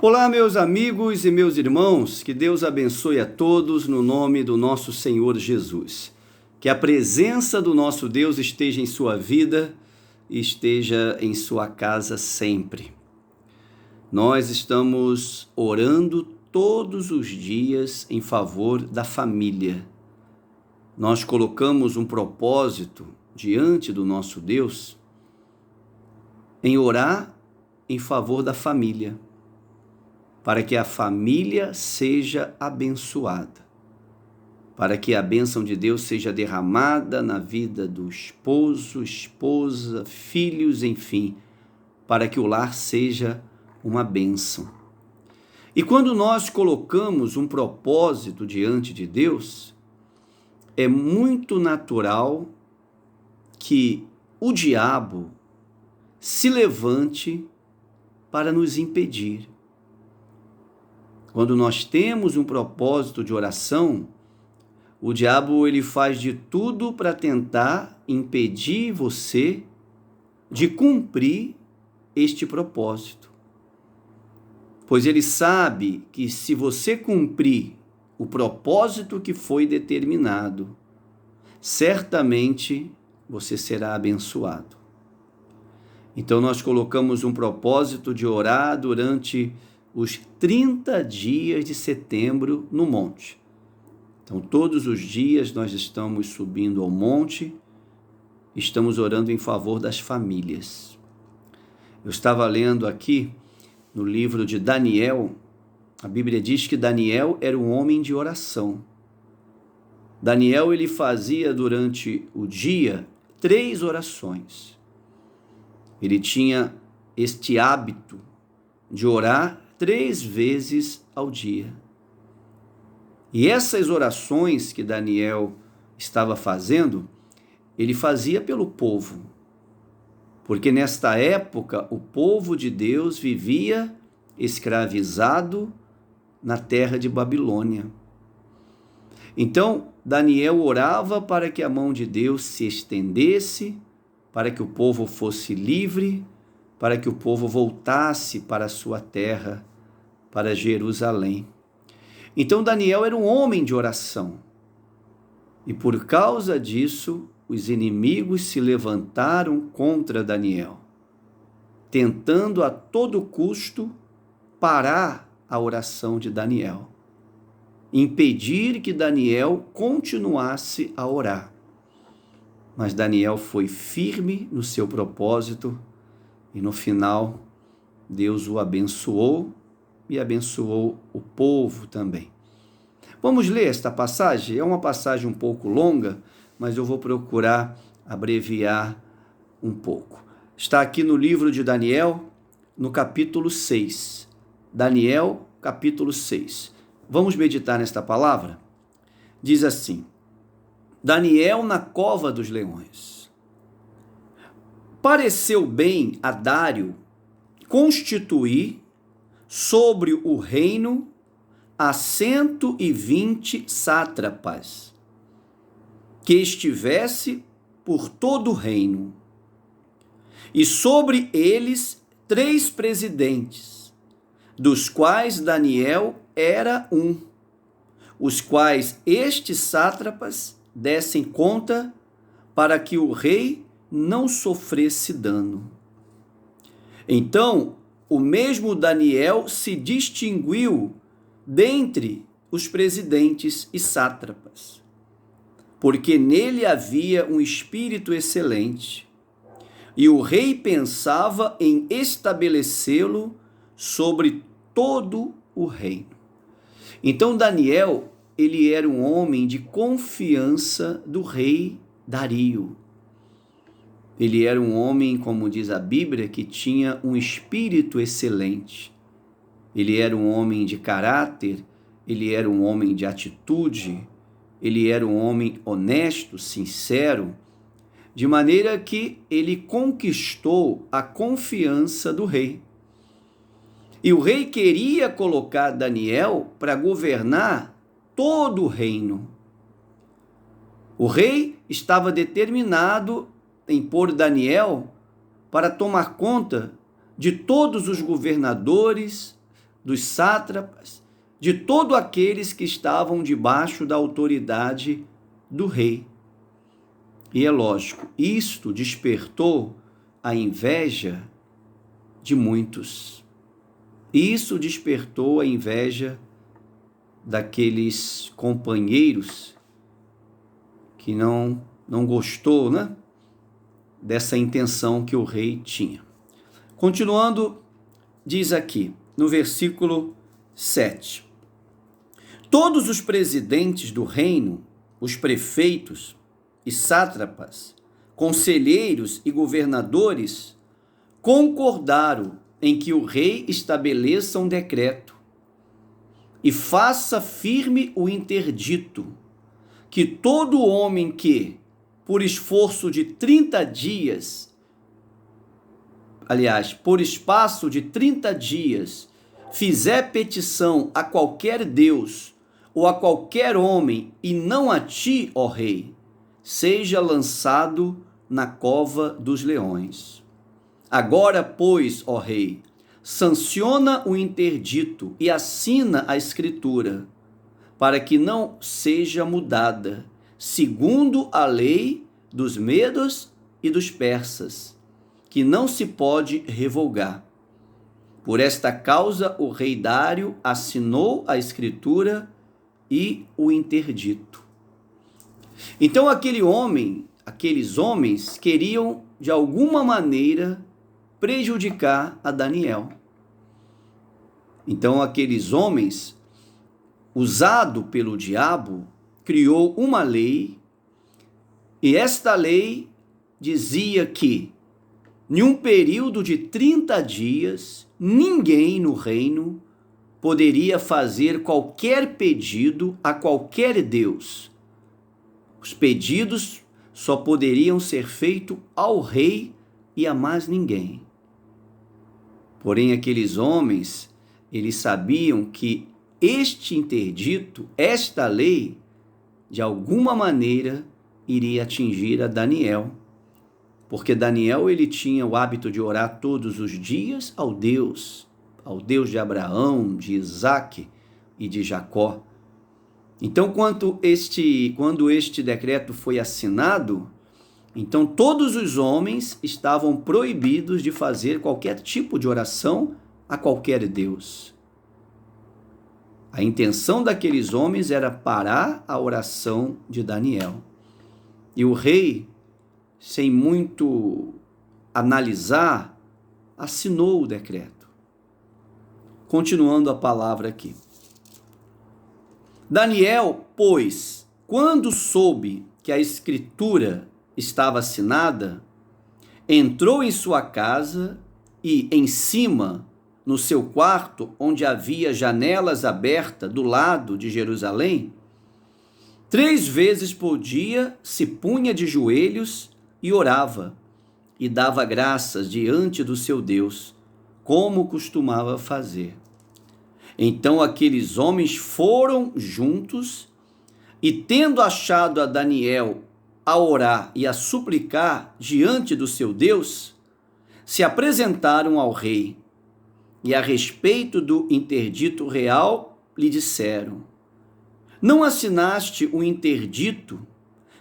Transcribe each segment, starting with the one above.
Olá, meus amigos e meus irmãos, que Deus abençoe a todos no nome do nosso Senhor Jesus. Que a presença do nosso Deus esteja em sua vida e esteja em sua casa sempre. Nós estamos orando todos os dias em favor da família. Nós colocamos um propósito diante do nosso Deus em orar em favor da família, para que a família seja abençoada, para que a bênção de Deus seja derramada na vida do esposo, esposa, filhos, enfim, para que o lar seja uma bênção. E quando nós colocamos um propósito diante de Deus, é muito natural que o diabo se levante para nos impedir. Quando nós temos um propósito de oração, o diabo ele faz de tudo para tentar impedir você de cumprir este propósito. Pois ele sabe que se você cumprir o propósito que foi determinado, certamente você será abençoado. Então nós colocamos um propósito de orar durante os 30 dias de setembro no monte. Então todos os dias nós estamos subindo ao monte, estamos orando em favor das famílias. Eu estava lendo aqui no livro de Daniel, a Bíblia diz que Daniel era um homem de oração. Daniel ele fazia durante o dia 3 orações. Ele tinha este hábito de orar 3 vezes ao dia. E essas orações que Daniel estava fazendo, ele fazia pelo povo. Porque nesta época o povo de Deus vivia escravizado na terra de Babilônia. Então Daniel orava para que a mão de Deus se estendesse, para que o povo fosse livre, para que o povo voltasse para a sua terra, para Jerusalém. Então Daniel era um homem de oração. E por causa disso, os inimigos se levantaram contra Daniel, tentando a todo custo parar a oração de Daniel, impedir que Daniel continuasse a orar. Mas Daniel foi firme no seu propósito e no final Deus o abençoou e abençoou o povo também. Vamos ler esta passagem? É uma passagem um pouco longa, mas eu vou procurar abreviar um pouco. Está aqui no livro de Daniel, no capítulo 6. Daniel, capítulo 6. Vamos meditar nesta palavra? Diz assim: Daniel na cova dos leões. Pareceu bem a Dário constituir sobre o reino a 120 sátrapas, que estivesse por todo o reino, e sobre eles 3 presidentes, dos quais Daniel era um, os quais estes sátrapas dessem conta para que o rei não sofresse dano. Então, o mesmo Daniel se distinguiu dentre os presidentes e sátrapas, porque nele havia um espírito excelente, e o rei pensava em estabelecê-lo sobre todo o reino. Então Daniel, ele era um homem de confiança do rei Dario. Ele era um homem, como diz a Bíblia, que tinha um espírito excelente. Ele era um homem de caráter, ele era um homem de atitude, ele era um homem honesto, sincero, de maneira que ele conquistou a confiança do rei. E o rei queria colocar Daniel para governar todo o reino. O rei estava determinado em pôr Daniel para tomar conta de todos os governadores, dos sátrapas, de todos aqueles que estavam debaixo da autoridade do rei. E é lógico, isto despertou a inveja de muitos. Isso despertou a inveja daqueles companheiros que não gostou, né, dessa intenção que o rei tinha. Continuando, diz aqui, no versículo 7. Todos os presidentes do reino, os prefeitos e sátrapas, conselheiros e governadores, concordaram em que o rei estabeleça um decreto e faça firme o interdito, que todo homem que, por esforço de 30 dias, por espaço de 30 dias, fizer petição a qualquer Deus ou a qualquer homem, e não a ti, ó rei, seja lançado na cova dos leões. Agora, pois, ó rei, sanciona o interdito e assina a escritura, para que não seja mudada, segundo a lei dos medos e dos persas, que não se pode revogar. Por esta causa, o rei Dário assinou a escritura e o interdito. Então aqueles homens queriam, de alguma maneira, prejudicar a Daniel. Então aqueles homens, usado pelo diabo, criou uma lei, e esta lei dizia que, em um período de 30 dias, ninguém no reino poderia fazer qualquer pedido a qualquer Deus. Os pedidos só poderiam ser feitos ao rei e a mais ninguém. Porém, aqueles homens, eles sabiam que este interdito, esta lei, de alguma maneira, iria atingir a Daniel. Porque Daniel, ele tinha o hábito de orar todos os dias ao Deus de Abraão, de Isaque e de Jacó. Então, quando este decreto foi assinado, então todos os homens estavam proibidos de fazer qualquer tipo de oração a qualquer Deus. A intenção daqueles homens era parar a oração de Daniel. E o rei, sem muito analisar, assinou o decreto. Continuando a palavra aqui. Daniel, pois, quando soube que a escritura estava assinada, entrou em sua casa e, em cima, no seu quarto, onde havia janelas abertas do lado de Jerusalém, 3 vezes por dia se punha de joelhos e orava, e dava graças diante do seu Deus, como costumava fazer. Então aqueles homens foram juntos, e tendo achado a Daniel a orar e a suplicar diante do seu Deus, se apresentaram ao rei, e a respeito do interdito real lhe disseram: não assinaste o interdito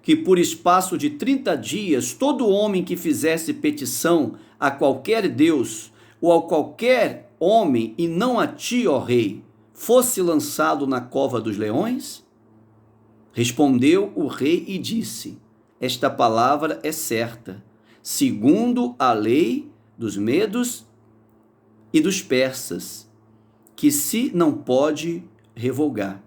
que por espaço de 30 dias todo homem que fizesse petição a qualquer Deus ou a qualquer homem, e não a ti, ó rei, fosse lançado na cova dos leões? Respondeu o rei e disse: esta palavra é certa, segundo a lei dos medos e dos persas, que se não pode revogar.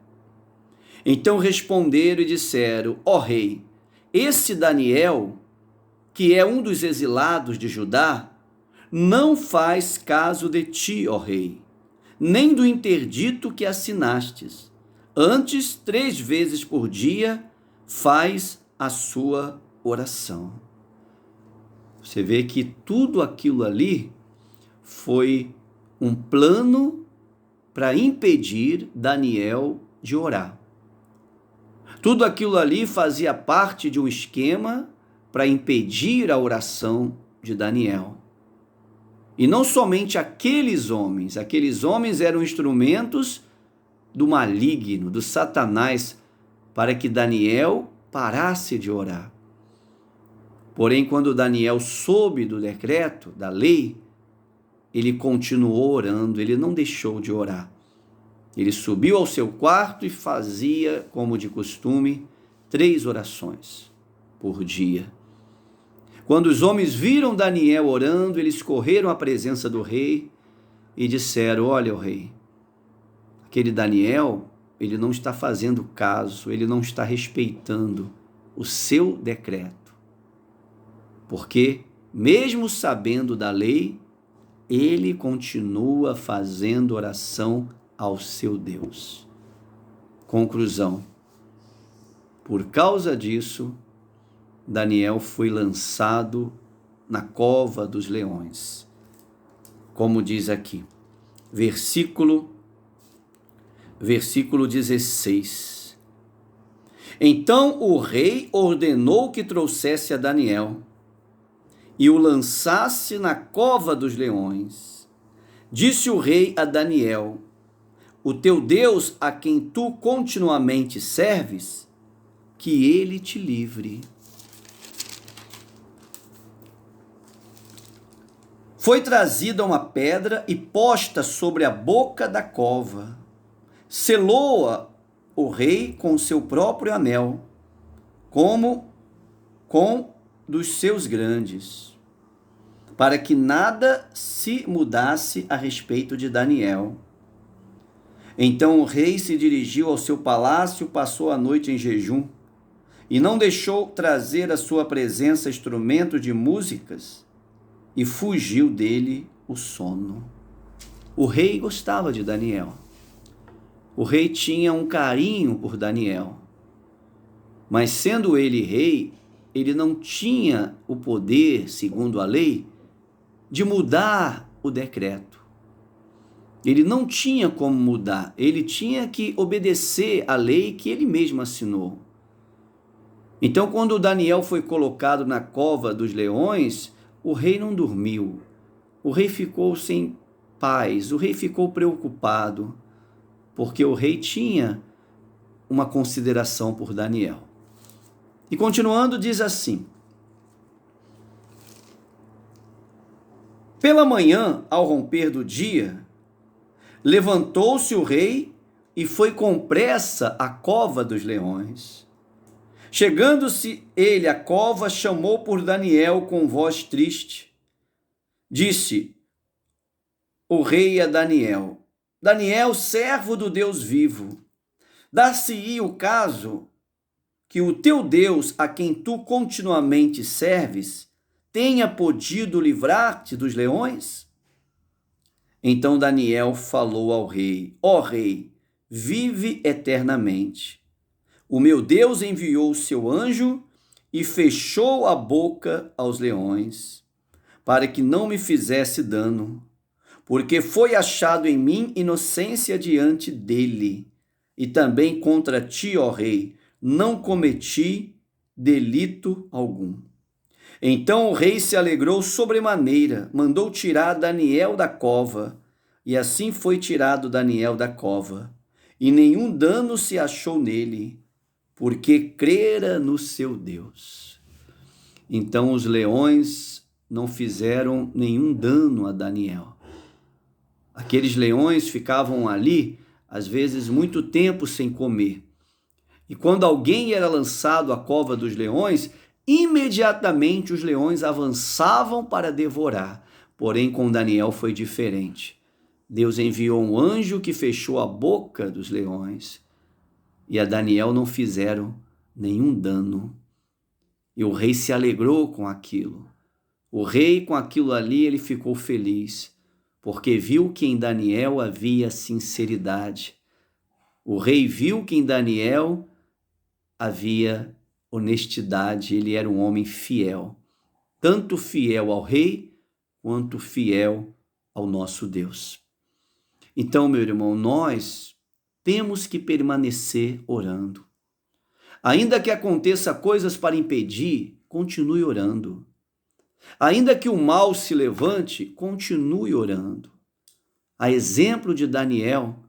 Então responderam e disseram: ó rei, esse Daniel, que é um dos exilados de Judá, não faz caso de ti, ó rei, nem do interdito que assinastes. Antes, 3 vezes por dia, faz a sua oração. Você vê que tudo aquilo ali foi um plano para impedir Daniel de orar. Tudo aquilo ali fazia parte de um esquema para impedir a oração de Daniel. E não somente aqueles homens eram instrumentos do maligno, do Satanás, para que Daniel parasse de orar. Porém, quando Daniel soube do decreto, da lei, ele continuou orando, ele não deixou de orar. Ele subiu ao seu quarto e fazia, como de costume, 3 orações por dia. Quando os homens viram Daniel orando, eles correram à presença do rei e disseram: olha, o rei, aquele Daniel, ele não está fazendo caso, ele não está respeitando o seu decreto. Porque, mesmo sabendo da lei, ele continua fazendo oração ao seu Deus. Conclusão: por causa disso, Daniel foi lançado na cova dos leões. Como diz aqui, versículo 16. Então o rei ordenou que trouxesse a Daniel e o lançasse na cova dos leões. Disse o rei a Daniel: o teu Deus, a quem tu continuamente serves, que ele te livre. Foi trazida uma pedra e posta sobre a boca da cova. Selou-a o rei com seu próprio anel, como com dos seus grandes, para que nada se mudasse a respeito de Daniel. Então o rei se dirigiu ao seu palácio, passou a noite em jejum, e não deixou trazer à sua presença instrumentos de músicas, e fugiu dele o sono. O rei gostava de Daniel. O rei tinha um carinho por Daniel. Mas sendo ele rei, ele não tinha o poder, segundo a lei, de mudar o decreto. Ele não tinha como mudar, ele tinha que obedecer à lei que ele mesmo assinou. Então, quando Daniel foi colocado na cova dos leões, o rei não dormiu, o rei ficou sem paz, o rei ficou preocupado, porque o rei tinha uma consideração por Daniel. E continuando, diz assim: pela manhã, ao romper do dia, levantou-se o rei e foi com pressa à cova dos leões. Chegando-se ele à cova, chamou por Daniel com voz triste. Disse o rei a Daniel: Daniel, servo do Deus vivo, dar-se-ia o caso que o teu Deus, a quem tu continuamente serves, tenha podido livrar-te dos leões? Então Daniel falou ao rei: ó rei, vive eternamente. O meu Deus enviou o seu anjo e fechou a boca aos leões, para que não me fizesse dano, porque foi achado em mim inocência diante dele. E também contra ti, ó rei, não cometi delito algum. Então o rei se alegrou sobremaneira, mandou tirar Daniel da cova, e assim foi tirado Daniel da cova, e nenhum dano se achou nele, porque crera no seu Deus. Então os leões não fizeram nenhum dano a Daniel. Aqueles leões ficavam ali, às vezes, muito tempo sem comer. E quando alguém era lançado à cova dos leões, imediatamente os leões avançavam para devorar. Porém, com Daniel foi diferente. Deus enviou um anjo que fechou a boca dos leões, e a Daniel não fizeram nenhum dano. E o rei se alegrou com aquilo. O rei, com aquilo ali, ele ficou feliz, porque viu que em Daniel havia sinceridade. O rei viu que em Daniel havia honestidade, ele era um homem fiel, tanto fiel ao rei, quanto fiel ao nosso Deus. Então, meu irmão, nós temos que permanecer orando. Ainda que aconteça coisas para impedir, continue orando. Ainda que o mal se levante, continue orando. A exemplo de Daniel,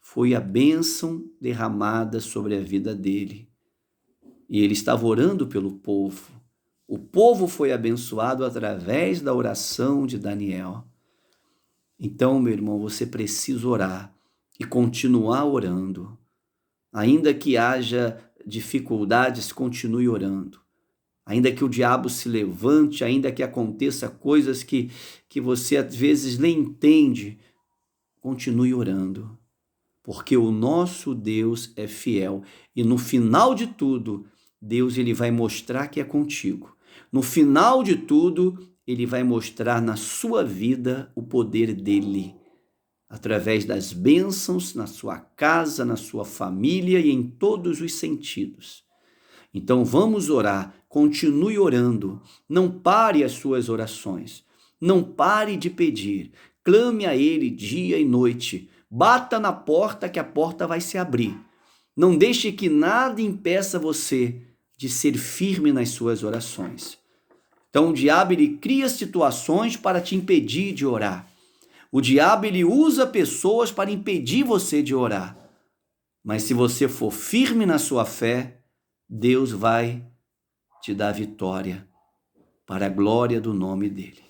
foi a bênção derramada sobre a vida dele. E ele estava orando pelo povo. O povo foi abençoado através da oração de Daniel. Então, meu irmão, você precisa orar e continuar orando. Ainda que haja dificuldades, continue orando. Ainda que o diabo se levante, ainda que aconteça coisas que você às vezes nem entende, continue orando. Porque o nosso Deus é fiel. E no final de tudo, Deus ele vai mostrar que é contigo. No final de tudo, ele vai mostrar na sua vida o poder dele, através das bênçãos na sua casa, na sua família e em todos os sentidos. Então vamos orar, continue orando, não pare as suas orações, não pare de pedir, clame a Ele dia e noite, bata na porta que a porta vai se abrir. Não deixe que nada impeça você de ser firme nas suas orações. Então o diabo ele cria situações para te impedir de orar. O diabo ele usa pessoas para impedir você de orar. Mas se você for firme na sua fé, Deus vai te dar vitória para a glória do nome dele.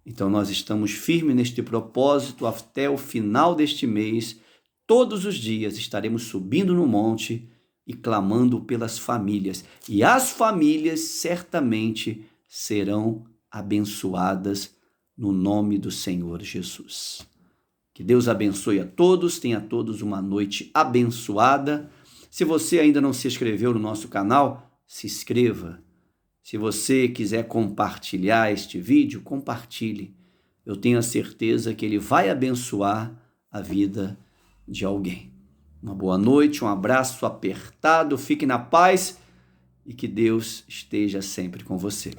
Então nós estamos firmes neste propósito até o final deste mês. Todos os dias estaremos subindo no monte e clamando pelas famílias. E as famílias certamente serão abençoadas no nome do Senhor Jesus. Que Deus abençoe a todos, tenha a todos uma noite abençoada. Se você ainda não se inscreveu no nosso canal, se inscreva. Se você quiser compartilhar este vídeo, compartilhe. Eu tenho a certeza que ele vai abençoar a vida de alguém. Uma boa noite, um abraço apertado, fique na paz e que Deus esteja sempre com você.